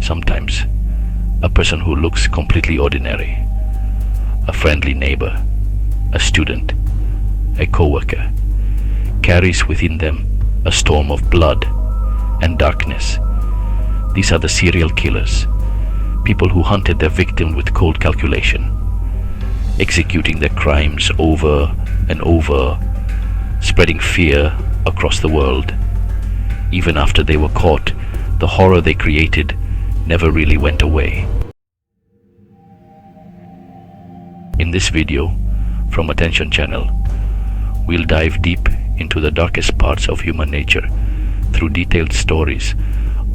Sometimes, a person who looks completely ordinary, a friendly neighbor, a student, a co-worker, carries within them a storm of blood and darkness. These are the serial killers, people who hunted their victim with cold calculation, executing their crimes over and over, spreading fear across the world. Even after they were caught, the horror they created never really went away. In this video from Attention Channel, we'll dive deep into the darkest parts of human nature through detailed stories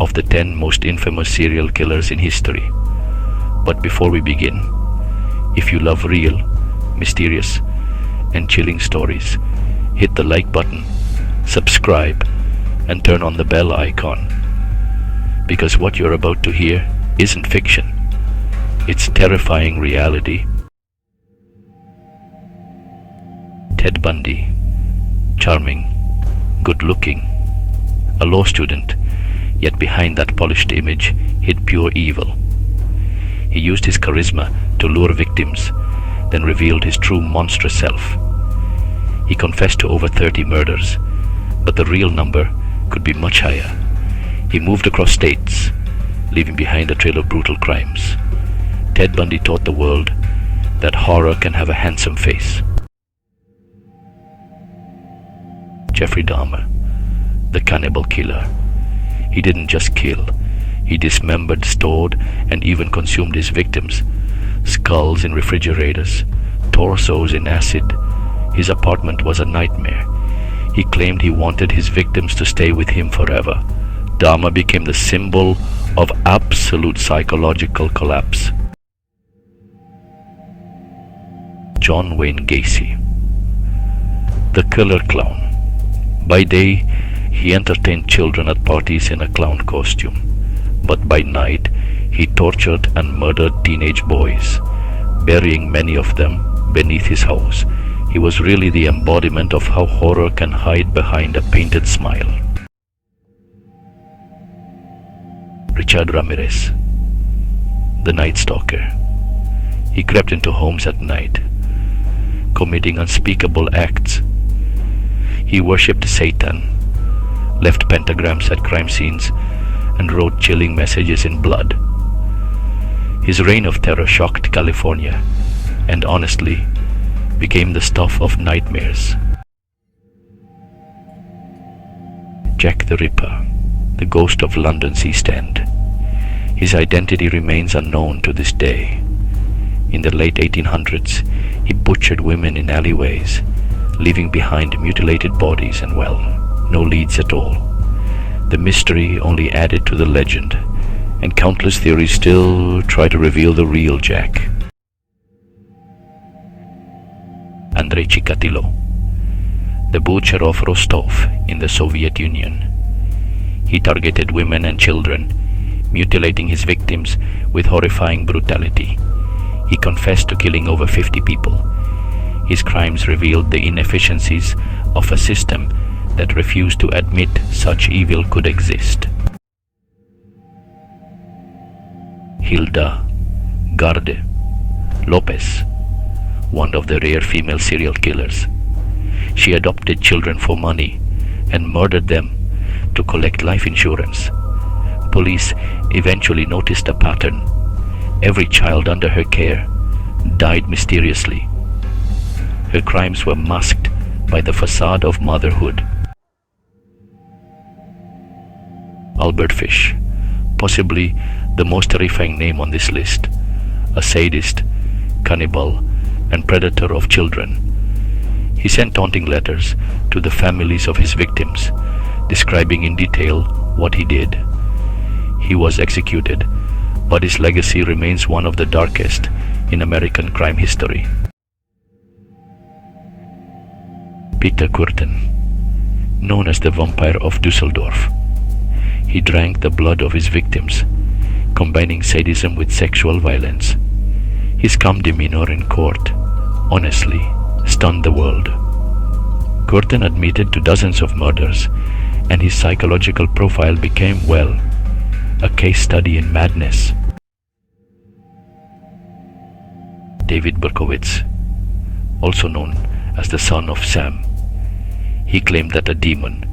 of the 10 most infamous serial killers in history. But before we begin, if you love real, mysterious, and chilling stories, hit the like button, subscribe, and turn on the bell icon. Because what you're about to hear isn't fiction. It's terrifying reality. Ted Bundy, charming, good-looking, a law student, yet behind that polished image hid pure evil. He used his charisma to lure victims, then revealed his true monstrous self. He confessed to over 30 murders, but the real number could be much higher. He moved across states, leaving behind a trail of brutal crimes. Ted Bundy taught the world that horror can have a handsome face. Jeffrey Dahmer, the cannibal killer. He didn't just kill, he dismembered, stored, and even consumed his victims. Skulls in refrigerators, torsos in acid. His apartment was a nightmare. He claimed he wanted his victims to stay with him forever. Dahmer became the symbol of absolute psychological collapse. John Wayne Gacy, the killer clown. By day, he entertained children at parties in a clown costume, but by night, he tortured and murdered teenage boys, burying many of them beneath his house. He was really the embodiment of how horror can hide behind a painted smile. Richard Ramirez, the Night Stalker. He crept into homes at night, committing unspeakable acts. He worshipped Satan, left pentagrams at crime scenes, and wrote chilling messages in blood. His reign of terror shocked California, and honestly, became the stuff of nightmares. Jack the Ripper, the ghost of London's East End. His identity remains unknown to this day. In the late 1800s, he butchered women in alleyways, leaving behind mutilated bodies and, well, no leads at all. The mystery only added to the legend, and countless theories still try to reveal the real Jack. Andrei Chikatilo, the butcher of Rostov in the Soviet Union. He targeted women and children, mutilating his victims with horrifying brutality. He confessed to killing over 50 people. His crimes revealed the inefficiencies of a system that refused to admit such evil could exist. Hilda Garde Lopez, one of the rare female serial killers. She adopted children for money and murdered them to collect life insurance. Police eventually noticed a pattern. Every child under her care died mysteriously. Her crimes were masked by the facade of motherhood. Albert Fish, possibly the most terrifying name on this list, a sadist, cannibal, and predator of children. He sent taunting letters to the families of his victims, describing in detail what he did. He was executed, but his legacy remains one of the darkest in American crime history. Peter Kürten, known as the Vampire of Dusseldorf. He drank the blood of his victims, combining sadism with sexual violence. His calm demeanor in court, honestly, stunned the world. Kürten admitted to dozens of murders, and his psychological profile became, well, a case study in madness. David Berkowitz, also known as the son of Sam, he claimed that a demon,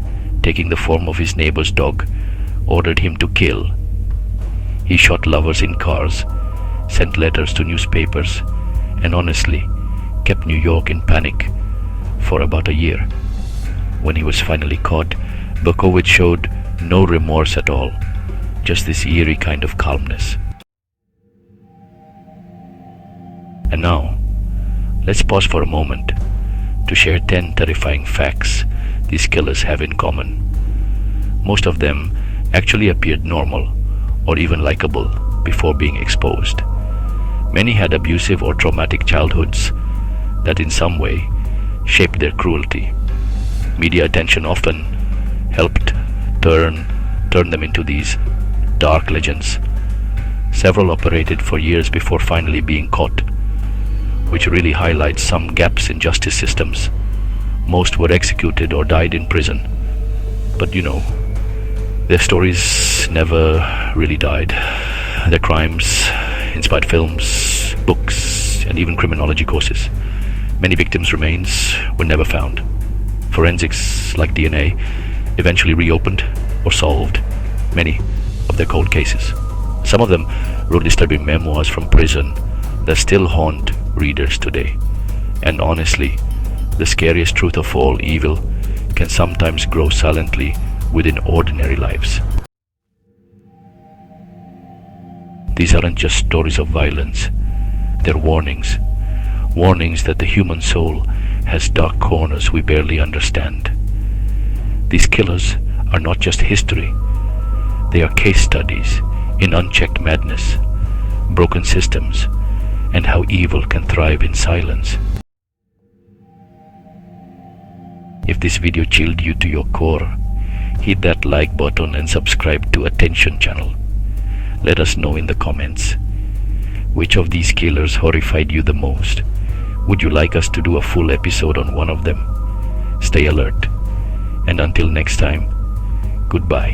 taking the form of his neighbor's dog, ordered him to kill. He shot lovers in cars, sent letters to newspapers, and honestly kept New York in panic for about a year. When he was finally caught, Berkowitz showed no remorse at all, just this eerie kind of calmness. And now, let's pause for a moment to share 10 terrifying facts these killers have in common. Most of them actually appeared normal or even likable before being exposed. Many had abusive or traumatic childhoods that in some way shaped their cruelty. Media attention often helped turn them into these dark legends. Several operated for years before finally being caught, which really highlights some gaps in justice systems. Most were executed or died in prison. But their stories never really died. Their crimes inspired films, books, and even criminology courses. Many victims' remains were never found. Forensics, like DNA, eventually reopened or solved many of their cold cases. Some of them wrote disturbing memoirs from prison that still haunt readers today. And honestly, the scariest truth of all, evil can sometimes grow silently within ordinary lives. These aren't just stories of violence, they're warnings. Warnings that the human soul has dark corners we barely understand. These killers are not just history, they are case studies in unchecked madness, broken systems, and how evil can thrive in silence. If this video chilled you to your core, hit that like button and subscribe to Attention channel. Let us know in the comments, which of these killers horrified you the most? Would you like us to do a full episode on one of them? Stay alert, and until next time, goodbye.